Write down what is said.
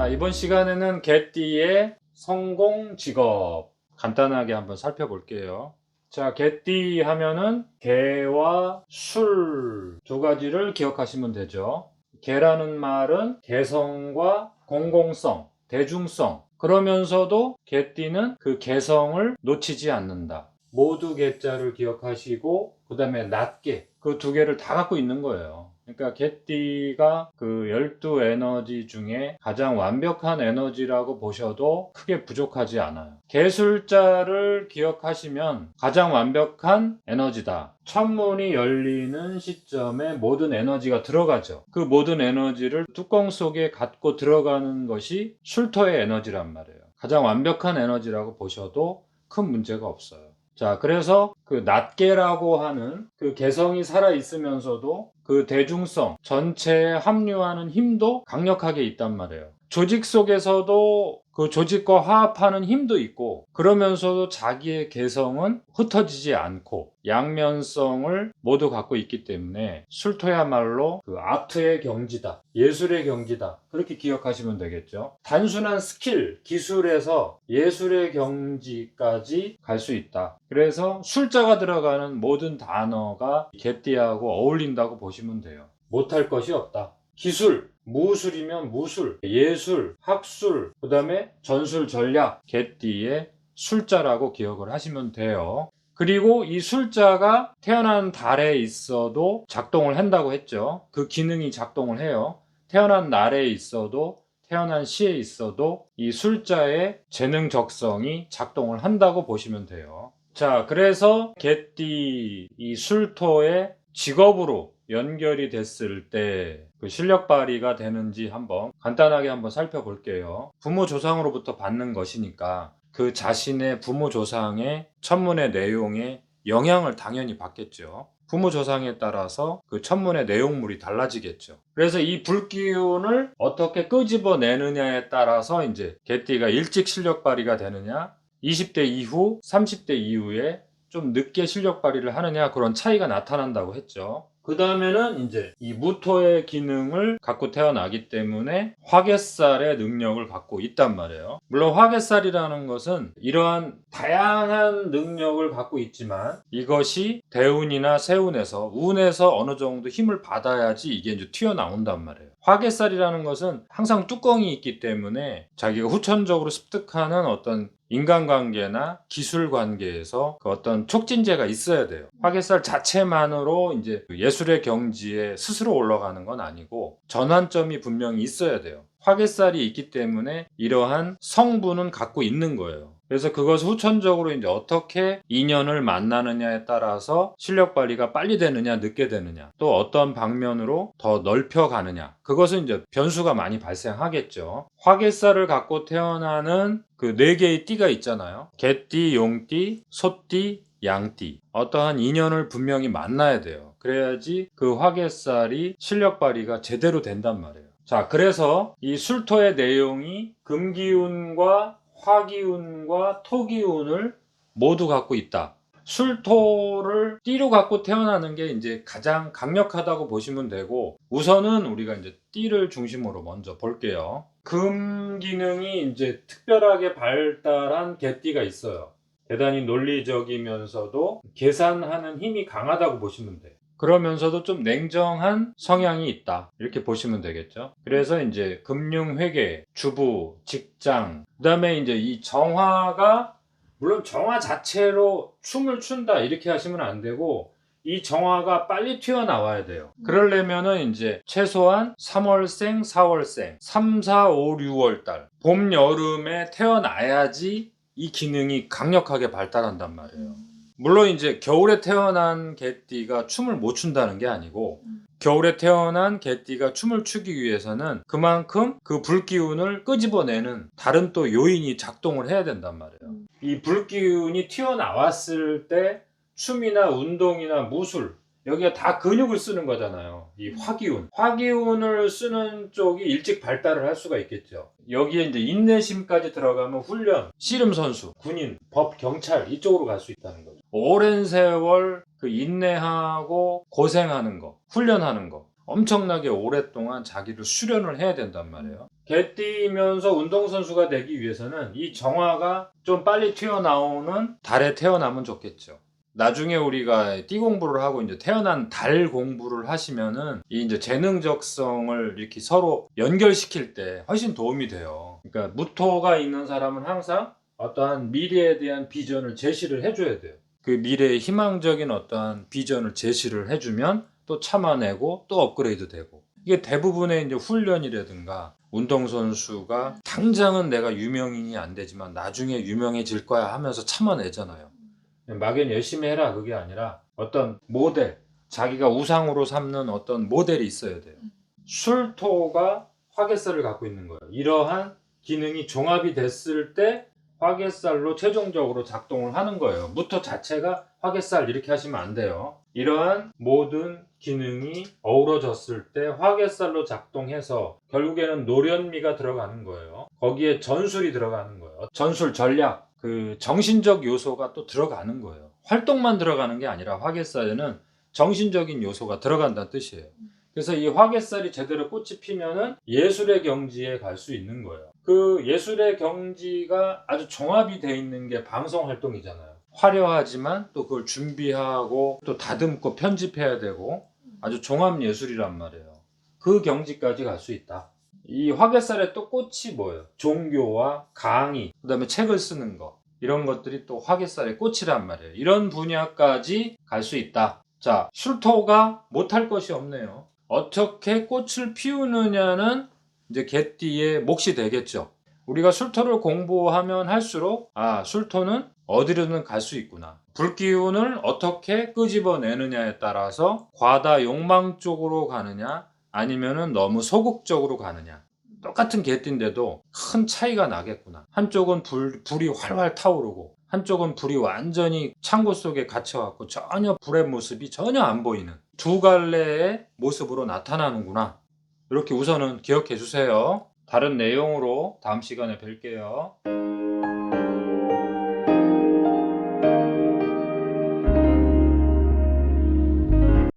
자, 이번 시간에는 개띠의 성공 직업 간단하게 한번 살펴볼게요. 자, 개띠 하면은 개와 술 두 가지를 기억하시면 되죠. 개라는 말은 개성과 공공성, 대중성, 그러면서도 개띠는 그 개성을 놓치지 않는다. 모두 개자를 기억하시고 그 다음에 낱개, 그 두 개를 다 갖고 있는 거예요. 그러니까 개띠가 그 12에너지 중에 가장 완벽한 에너지라고 보셔도 크게 부족하지 않아요. 개술자를 기억하시면 가장 완벽한 에너지다. 천문이 열리는 시점에 모든 에너지가 들어가죠. 그 모든 에너지를 뚜껑 속에 갖고 들어가는 것이 술토의 에너지란 말이에요. 가장 완벽한 에너지라고 보셔도 큰 문제가 없어요. 자, 그래서 그 낱개라고 하는 그 개성이 살아있으면서도 그 대중성, 전체에 합류하는 힘도 강력하게 있단 말이에요. 조직 속에서도 그 조직과 화합하는 힘도 있고, 그러면서도 자기의 개성은 흩어지지 않고 양면성을 모두 갖고 있기 때문에 술토야말로 그 아트의 경지다, 예술의 경지다, 그렇게 기억하시면 되겠죠. 단순한 스킬, 기술에서 예술의 경지까지 갈 수 있다. 그래서 술자가 들어가는 모든 단어가 개띠하고 어울린다고 보시면 돼요. 못할 것이 없다. 기술, 무술이면 무술, 예술, 학술, 그 다음에 전술, 전략, 개띠의 술자라고 기억을 하시면 돼요. 그리고 이 술자가 태어난 달에 있어도 작동을 한다고 했죠. 그 기능이 작동을 해요. 태어난 날에 있어도 태어난 시에 있어도 이 술자의 재능적성이 작동을 한다고 보시면 돼요. 자, 그래서 개띠 이 술토의 직업으로 연결이 됐을 때 그 실력 발휘가 되는지 한번 간단하게 한번 살펴볼게요. 부모 조상으로부터 받는 것이니까 그 자신의 부모 조상의 천문의 내용에 영향을 당연히 받겠죠. 부모 조상에 따라서 그 천문의 내용물이 달라지겠죠. 그래서 이 불기운을 어떻게 끄집어내느냐에 따라서 이제 개띠가 일찍 실력 발휘가 되느냐, 20대 이후, 30대 이후에 좀 늦게 실력 발휘를 하느냐, 그런 차이가 나타난다고 했죠. 그 다음에는 이제 이 무토의 기능을 갖고 태어나기 때문에 화개살의 능력을 갖고 있단 말이에요. 물론 화개살이라는 것은 이러한 다양한 능력을 갖고 있지만 이것이 대운이나 세운에서 운에서 어느 정도 힘을 받아야지 이게 이제 튀어나온단 말이에요. 화개살이라는 것은 항상 뚜껑이 있기 때문에 자기가 후천적으로 습득하는 어떤 인간관계나 기술관계에서 그 어떤 촉진제가 있어야 돼요. 화개살 자체만으로 이제 예술의 경지에 스스로 올라가는 건 아니고 전환점이 분명히 있어야 돼요. 화개살이 있기 때문에 이러한 성분은 갖고 있는 거예요. 그래서 그것을 후천적으로 이제 어떻게 인연을 만나느냐에 따라서 실력 발휘가 빨리 되느냐 늦게 되느냐, 또 어떤 방면으로 더 넓혀가느냐, 그것은 이제 변수가 많이 발생하겠죠. 화개살을 갖고 태어나는 그 4개의 띠가 있잖아요. 개띠, 용띠, 소띠, 양띠. 어떠한 인연을 분명히 만나야 돼요. 그래야지 그 화개살이 실력 발휘가 제대로 된단 말이에요. 자, 그래서 이 술토의 내용이 금기운과 화기운과 토기운을 모두 갖고 있다. 술토를 띠로 갖고 태어나는 게 이제 가장 강력하다고 보시면 되고, 우선은 우리가 이제 띠를 중심으로 먼저 볼게요. 금 기능이 이제 특별하게 발달한 개띠가 있어요. 대단히 논리적이면서도 계산하는 힘이 강하다고 보시면 돼요. 그러면서도 좀 냉정한 성향이 있다, 이렇게 보시면 되겠죠. 그래서 이제 금융회계, 주부, 직장, 그 다음에 이제 이 정화가, 물론 정화 자체로 춤을 춘다 이렇게 하시면 안 되고, 이 정화가 빨리 튀어나와야 돼요. 그러려면은 이제 최소한 3월생, 4월생, 3, 4, 5, 6월 달, 봄, 여름에 태어나야지 이 기능이 강력하게 발달한단 말이에요. 물론 이제 겨울에 태어난 개띠가 춤을 못 춘다는 게 아니고, 겨울에 태어난 개띠가 춤을 추기 위해서는 그만큼 그 불기운을 끄집어내는 다른 또 요인이 작동을 해야 된단 말이에요. 이 불기운이 튀어나왔을 때 춤이나 운동이나 무술, 여기가 다 근육을 쓰는 거잖아요. 이 화기운. 화기운을 쓰는 쪽이 일찍 발달을 할 수가 있겠죠. 여기에 이제 인내심까지 들어가면 훈련, 씨름 선수, 군인, 법, 경찰 이쪽으로 갈 수 있다는 거죠. 오랜 세월 그 인내하고 고생하는 거, 훈련하는 거. 엄청나게 오랫동안 자기를 수련을 해야 된단 말이에요. 개띠면서 운동선수가 되기 위해서는 이 정화가 좀 빨리 튀어나오는 달에 태어나면 좋겠죠. 나중에 우리가 띠 공부를 하고 이제 태어난 달 공부를 하시면은 이 이제 재능적성을 이렇게 서로 연결시킬 때 훨씬 도움이 돼요. 그러니까 무토가 있는 사람은 항상 어떠한 미래에 대한 비전을 제시를 해줘야 돼요. 그 미래의 희망적인 어떠한 비전을 제시를 해주면 또 참아내고 또 업그레이드 되고, 이게 대부분의 이제 훈련이라든가 운동선수가 당장은 내가 유명인이 안 되지만 나중에 유명해질 거야 하면서 참아내잖아요. 막연 열심히 해라 그게 아니라 어떤 모델, 자기가 우상으로 삼는 어떤 모델이 있어야 돼요. 술토가 화개살을 갖고 있는 거예요. 이러한 기능이 종합이 됐을 때 화개살로 최종적으로 작동을 하는 거예요. 무토 자체가 화개살 이렇게 하시면 안 돼요. 이러한 모든 기능이 어우러졌을 때 화개살로 작동해서 결국에는 노련미가 들어가는 거예요. 거기에 전술이 들어가는 거예요. 전술 전략, 그 정신적 요소가 또 들어가는 거예요. 활동만 들어가는 게 아니라 화개살에는 정신적인 요소가 들어간다는 뜻이에요. 그래서 이 화개살이 제대로 꽃이 피면은 예술의 경지에 갈 수 있는 거예요. 그 예술의 경지가 아주 종합이 돼 있는 게 방송 활동이잖아요. 화려하지만 또 그걸 준비하고 또 다듬고 편집해야 되고 아주 종합 예술이란 말이에요. 그 경지까지 갈 수 있다. 이 화개살의 또 꽃이 뭐예요? 종교와 강의, 그 다음에 책을 쓰는 거, 이런 것들이 또 화개살의 꽃이란 말이에요. 이런 분야까지 갈 수 있다. 자, 술토가 못할 것이 없네요. 어떻게 꽃을 피우느냐는 이제 개띠의 몫이 되겠죠. 우리가 술토를 공부하면 할수록 술토는 어디로든 갈 수 있구나. 불기운을 어떻게 끄집어내느냐에 따라서 과다 욕망 쪽으로 가느냐 아니면은 너무 소극적으로 가느냐, 똑같은 개띠인데도 큰 차이가 나겠구나. 한쪽은 불이 활활 타오르고 한쪽은 불이 완전히 창고 속에 갇혀갖고 전혀 불의 모습이 전혀 안 보이는 두 갈래의 모습으로 나타나는구나. 이렇게 우선은 기억해 주세요. 다른 내용으로 다음 시간에 뵐게요.